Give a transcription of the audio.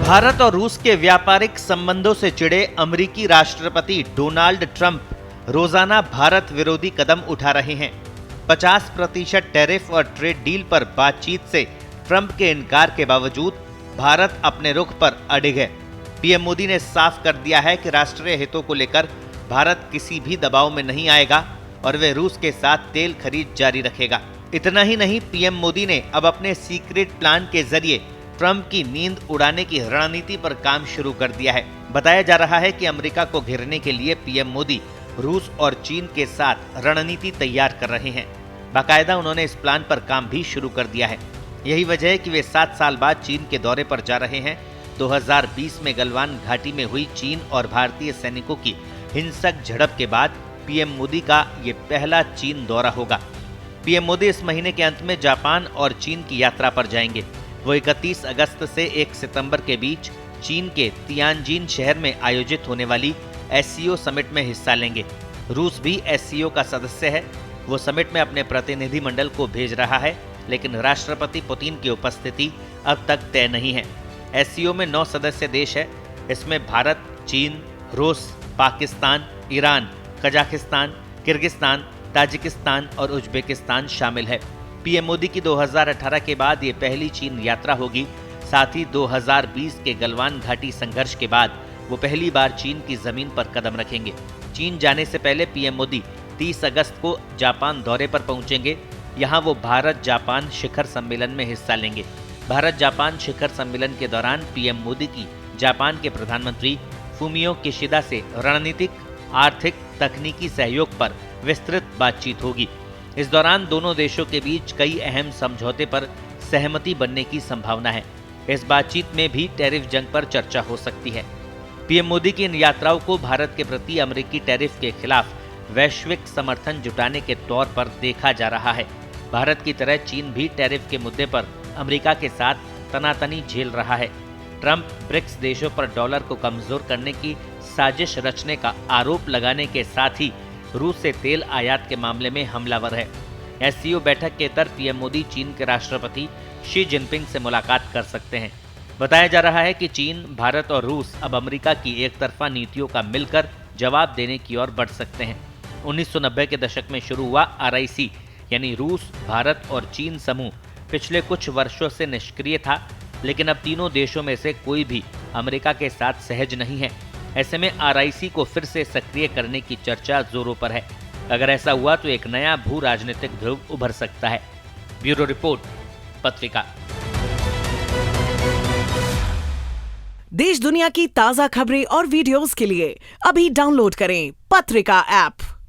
भारत और रूस के व्यापारिक संबंधों से चिढ़े अमेरिकी राष्ट्रपति डोनाल्ड ट्रंप रोजाना भारत विरोधी कदम उठा रहे हैं। 50% टैरिफ और ट्रेड डील पर बातचीत से ट्रंप के इनकार के बावजूद भारत अपने रुख पर अडिग है। पीएम मोदी ने साफ कर दिया है कि राष्ट्रीय हितों को लेकर भारत किसी भी दबाव में नहीं आएगा और वे रूस के साथ तेल खरीद जारी रखेगा। इतना ही नहीं, पीएम मोदी ने अब अपने सीक्रेट प्लान के जरिए ट्रंप की नींद उड़ाने की रणनीति पर काम शुरू कर दिया है। बताया जा रहा है कि अमेरिका को घेरने के लिए पीएम मोदी रूस और चीन के साथ रणनीति तैयार कर रहे हैं। बाकायदा उन्होंने इस प्लान पर काम भी शुरू कर दिया है। यही वजह है कि वे 7 साल बाद चीन के दौरे पर जा रहे हैं। 2020 में गलवान घाटी में हुई चीन और भारतीय सैनिकों की हिंसक झड़प के बाद पीएम मोदी का ये पहला चीन दौरा होगा। पीएम मोदी इस महीने के अंत में जापान और चीन की यात्रा पर जाएंगे। वो 31 अगस्त से 1 सितंबर के बीच चीन के तियानजिन शहर में आयोजित होने वाली एससीओ समिट में हिस्सा लेंगे। रूस भी एससीओ का सदस्य है। वो समिट में अपने प्रतिनिधिमंडल को भेज रहा है, लेकिन राष्ट्रपति पुतिन की उपस्थिति अब तक तय नहीं है। एससीओ में 9 सदस्य देश है। इसमें भारत, चीन, रूस, Pakistan, Iran, Kazakhstan, Kyrgyzstan, Tajikistan और उज्बेकिस्तान शामिल है। पीएम मोदी की 2018 के बाद ये पहली चीन यात्रा होगी। साथ ही 2020 के गलवान घाटी संघर्ष के बाद वो पहली बार चीन की जमीन पर कदम रखेंगे। चीन जाने से पहले पीएम मोदी 30 अगस्त को जापान दौरे पर पहुंचेंगे। यहाँ वो भारत जापान शिखर सम्मेलन में हिस्सा लेंगे। भारत जापान शिखर सम्मेलन के दौरान पीएम मोदी की जापान के प्रधानमंत्री फूमियो किशिदा से रणनीतिक, आर्थिक, तकनीकी सहयोग पर विस्तृत बातचीत होगी। इस दौरान दोनों देशों के बीच कई अहम समझौते पर सहमति बनने की संभावना है। इस बातचीत में भी टैरिफ जंग पर चर्चा हो सकती है। पीएम मोदी की इन यात्राओं को भारत के प्रति अमेरिकी टैरिफ के खिलाफ वैश्विक समर्थन जुटाने के तौर पर देखा जा रहा है। भारत की तरह चीन भी टैरिफ के मुद्दे पर अमेरिका के साथ तनातनी झेल रहा है। ट्रंप ब्रिक्स देशों पर डॉलर को कमजोर करने की साजिश रचने का आरोप लगाने के साथ ही रूस से तेल आयात के मामले में हमलावर है। एससीओ बैठक के तहत पीएम मोदी चीन के राष्ट्रपति शी जिनपिंग से मुलाकात कर सकते हैं। बताया जा रहा है कि चीन, भारत और रूस अब अमेरिका की एक तरफा नीतियों का मिलकर जवाब देने की ओर बढ़ सकते हैं। 1990 के दशक में शुरू हुआ RIC यानी रूस, भारत और चीन समूह पिछले कुछ वर्षों से निष्क्रिय था, लेकिन अब तीनों देशों में से कोई भी अमेरिका के साथ सहज नहीं है। ऐसे में RIC को फिर से सक्रिय करने की चर्चा जोरों पर है। अगर ऐसा हुआ तो एक नया भू राजनीतिक ध्रुव उभर सकता है। ब्यूरो रिपोर्ट, पत्रिका। देश दुनिया की ताजा खबरें और वीडियोस के लिए अभी डाउनलोड करें पत्रिका ऐप।